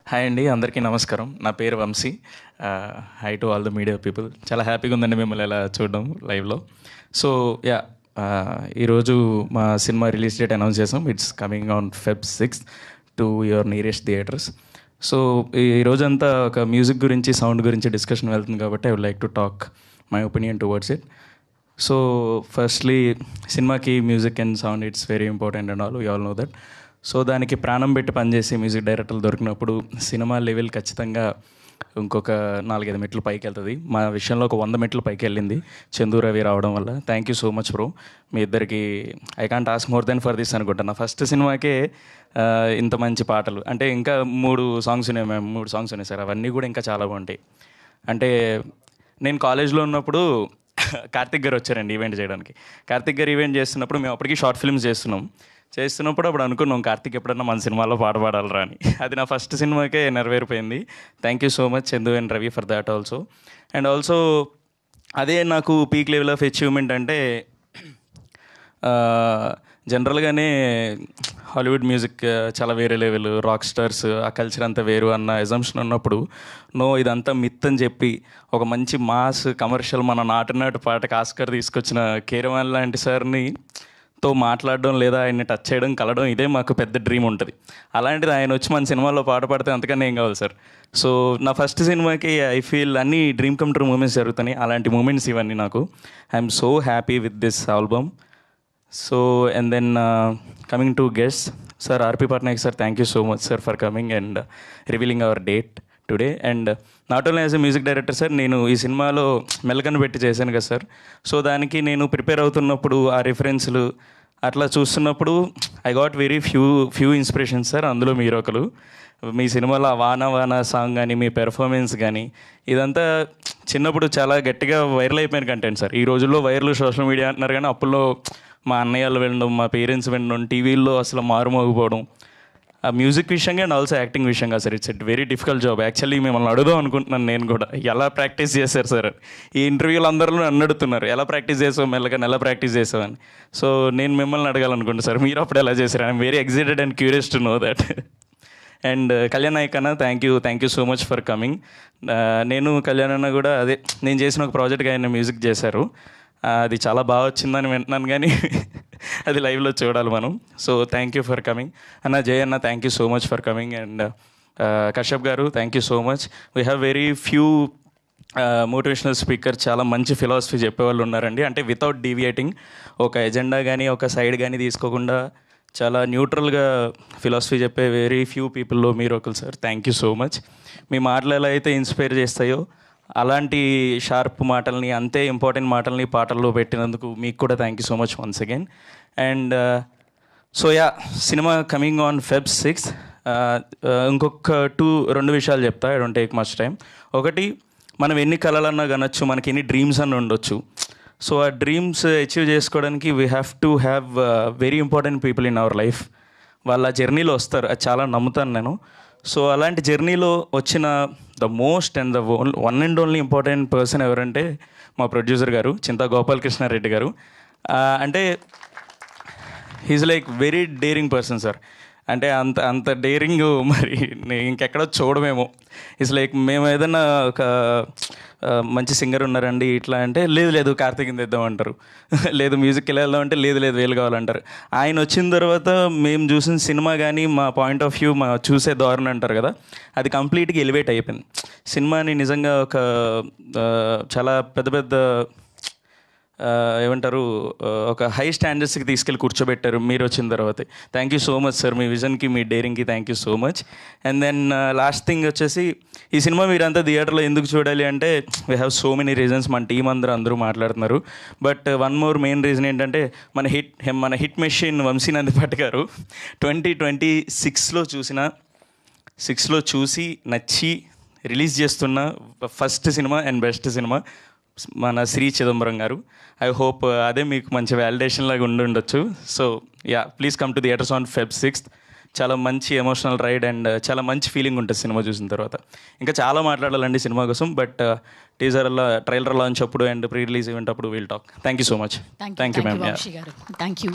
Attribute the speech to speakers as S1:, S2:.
S1: Hi అండి, అందరికీ నమస్కారం. నా పేరు Vamshi. Hi to all the media people. చాలా హ్యాపీగా ఉందండి మిమ్మల్ని ఇలా చూడడం లైవ్లో. సో యా, ఈరోజు మా సినిమా రిలీజ్ డేట్ అనౌన్స్ చేసాం. It's coming on Feb 6th to your nearest theatres. So ఈ రోజంతా ఒక మ్యూజిక్ గురించి, సౌండ్ గురించి డిస్కషన్ వెళ్తుంది కాబట్టి I would like to talk my opinion towards it. So firstly, సినిమాకి music and sound it's very important and all, you all know that. So దానికి ప్రాణం పెట్టి పనిచేసే మ్యూజిక్ డైరెక్టర్లు దొరికినప్పుడు సినిమా లెవెల్ ఖచ్చితంగా ఇంకొక 4-5 మెట్లు పైకి వెళ్తుంది. మా విషయంలో ఒక 100 మెట్లు పైకి వెళ్ళింది చందు రవి రావడం వల్ల. Thank you so much bro. మీ ఇద్దరికి I can't ask more than for this అనుకుంటా. నా ఫస్ట్ సినిమాకే ఇంత మంచి పాటలు అంటే, ఇంకా 3 సాంగ్స్ ఉన్నాయి, మేము 3 సాంగ్స్ ఉన్నాయి సార్. అవన్నీ కూడా ఇంకా చాలా బాగుంటాయి. అంటే నేను కాలేజ్లో ఉన్నప్పుడు కార్తిక్ గారు వచ్చారండి ఈవెంట్ చేయడానికి. కార్తిక్ గారు ఈవెంట్ చేస్తున్నప్పుడు మేము అప్పటికి షార్ట్ ఫిల్మ్స్ చేస్తున్నప్పుడు అప్పుడు అనుకున్నాం కార్తిక్ ఎప్పుడన్నా మన సినిమాలో పాట పాడాలరా అని. అది నా ఫస్ట్ సినిమాకే నెరవేరిపోయింది. Thank you so much Chandu and Ravi for that also. And also అదే నాకు పీక్ లెవెల్ ఆఫ్ అచీవ్మెంట్ అంటే, జనరల్గానే హాలీవుడ్ మ్యూజిక్ చాలా వేరే లెవెల్, రాక్ స్టార్స్ ఆ కల్చర్ అంతా వేరు అన్న ఎజంప్షన్ ఉన్నప్పుడు, నో ఇదంతా మిత్ అని చెప్పి ఒక మంచి మాస్ కమర్షియల్ మన నాటు పాటకి ఆస్కర్ తీసుకొచ్చిన కీరవాణి లాంటి సార్ని తో మాట్లాడడం, లేదా ఆయన్ని టచ్ చేయడం, కలవడం, ఇదే మాకు పెద్ద డ్రీమ్ ఉంటుంది. అలాంటిది ఆయన వచ్చి మన సినిమాలో పాట పాడితే అంతకన్నా ఏం కావాలి సార్. సో నా ఫస్ట్ సినిమాకి ఐ ఫీల్ అన్ని డ్రీమ్ కమ్ ట్రూ మూమెంట్స్ జరుగుతున్నాయి. అలాంటి మూమెంట్స్ ఇవన్నీ నాకు. I'm so happy with this album. So and then coming to guest sir, RP Patnaik sir, thank you so much sir for coming and revealing our date today. And not only as a music director sir, నేను ఈ సినిమాలో మెలకను పెట్టి చేశాను కదా sir. So దానికి నేను prepare అవుతున్నప్పుడు ఆ రిఫరెన్స్లు అట్లా చూస్తున్నప్పుడు I got very few inspirations sir. అందులో మీరు ఒకరు. మీ సినిమాలో ఆ వాన వాన సాంగ్ కానీ, మీ పెర్ఫార్మెన్స్ కానీ, ఇదంతా చిన్నప్పుడు చాలా గట్టిగా వైరల్ అయిపోయిన కంటెంట్ సార్. ఈ రోజుల్లో వైరల్ సోషల్ మీడియా అంటున్నారు, కానీ అప్పుల్లో మా అన్నయ్యలు వినడం, మా పేరెంట్స్ వినడం, టీవీల్లో అసలు మారుమోగిపోవడం, ఆ మ్యూజిక్ విషయంగా అండ్ ఆల్సో యాక్టింగ్ విషయంగా sir. It's very difficult job. Actually మిమ్మల్ని అడుగుదాం అనుకుంటున్నాను నేను కూడా, ఎలా ప్రాక్టీస్ చేశారు సార్. ఈ ఇంటర్వ్యూలు అందరూ నన్ను అడుగుతున్నారు, ఎలా ప్రాక్టీస్ చేసావు, మెల్లగా ఎలా ప్రాక్టీస్ చేసావు అని. సో నేను మిమ్మల్ని అడగాలనుకుంటున్నాను సార్, మీరు అప్పుడు ఎలా చేశారు. I'm very excited and curious to know that. And Kalyan Nayak అన్న, thank you so much for coming. నేను కళ్యాణ్ అన్న కూడా అదే, నేను చేసిన ఒక ప్రాజెక్ట్గా ఆయన మ్యూజిక్ చేశారు. అది చాలా బాగా వచ్చిందని వింటున్నాను, కానీ అది లైవ్లో చూడాలి మనం. So thank you for coming అన్న. జయ అన్న, thank you so much for coming. And Kashyap garu, thank you so much. We have very few motivational speaker, చాలా మంచి ఫిలాసఫీ చెప్పేవాళ్ళు ఉన్నారండి. అంటే వితౌట్ డీవియేటింగ్, ఒక ఎజెండా కానీ ఒక సైడ్ కానీ తీసుకోకుండా చాలా న్యూట్రల్గా ఫిలాసఫీ చెప్పే వెరీ ఫ్యూ పీపుల్లో మీరు ఒకరు sir. Thank you so much. మీ మాటలు ఎలా అయితే ఇన్స్పైర్ చేస్తాయో అలాంటి షార్ప్ మాటల్ని, అంతే ఇంపార్టెంట్ మాటల్ని పాటల్లో పెట్టినందుకు మీకు కూడా thank you so much once again. And so yeah, cinema coming on Feb 6th. ఇంకొక 2 విషయాలు చెప్తా, I don't take much time. ఒకటి, మనం ఎన్ని కలలన్నా కనొచ్చు, మనకి ఎన్ని డ్రీమ్స్ అన్న ఉండొచ్చు. సో ఆ డ్రీమ్స్ అచీవ్ చేసుకోవడానికి we have to have very important people in our life. వాళ్ళ జర్నీలో వస్తారు, అది చాలా నమ్ముతాను నేను. సో అలాంటి జర్నీలో వచ్చిన the most and the one and only important person ఎవరంటే మా ప్రొడ్యూసర్ గారు, చింతా గోపాలకృష్ణారెడ్డి గారు. అంటే he's like very daring person sir. అంటే అంత డేరింగ్ మరి ఇంకెక్కడో చూడమేమో. ఇట్స్ లైక్ మేము ఏదైనా ఒక మంచి సింగర్ ఉన్నారండి ఇట్లా అంటే, లేదు కార్తీక్ తెద్దామంటారు. లేదు మ్యూజిక్కి వెళ్దాం అంటే, లేదు వీలు కావాలంటారు. ఆయన వచ్చిన తర్వాత మేము చూసిన సినిమా కానీ, మా పాయింట్ ఆఫ్ వ్యూ, మా చూసే ధోరణి అంటారు కదా, అది కంప్లీట్గా ఎలివేట్ అయిపోయింది. సినిమాని నిజంగా ఒక చాలా పెద్ద ఏమంటారు, ఒక హై స్టాండర్డ్స్కి తీసుకెళ్ళి కూర్చోబెట్టారు మీరు వచ్చిన తర్వాత. Thank you so much sir, మీ విజన్కి, మీ డేరింగ్కి thank you so much. And then last thing వచ్చేసి, ఈ సినిమా మీరంతా థియేటర్లో ఎందుకు చూడాలి అంటే, we have so many reasons. మన టీం అందరూ మాట్లాడుతున్నారు. But one more main reason ఏంటంటే, మన హిట్ మెషిన్ వంశీ నందిపాటి గారు 2026లో చూసి నచ్చి రిలీజ్ చేస్తున్న first cinema and best cinema మన శ్రీ చిదంబరం గారు. ఐ హోప్ అదే మీకు మంచి వ్యాలిడేషన్ లాగా ఉండొచ్చు. So yeah, please come to theatres on Feb 6th. చాలా మంచి ఎమోషనల్ రైడ్ అండ్ చాలా మంచి ఫీలింగ్ ఉంటుంది సినిమా చూసిన తర్వాత. ఇంకా చాలా మాట్లాడాలండి సినిమా కోసం, బట్ టీజర్లో, ట్రైలర్ లాంచ్ అప్పుడు అండ్ ప్రీ రిలీజ్ ఈవెంట్ అప్పుడు will talk. Thank you so much. Thank you ma'am.
S2: Thank you.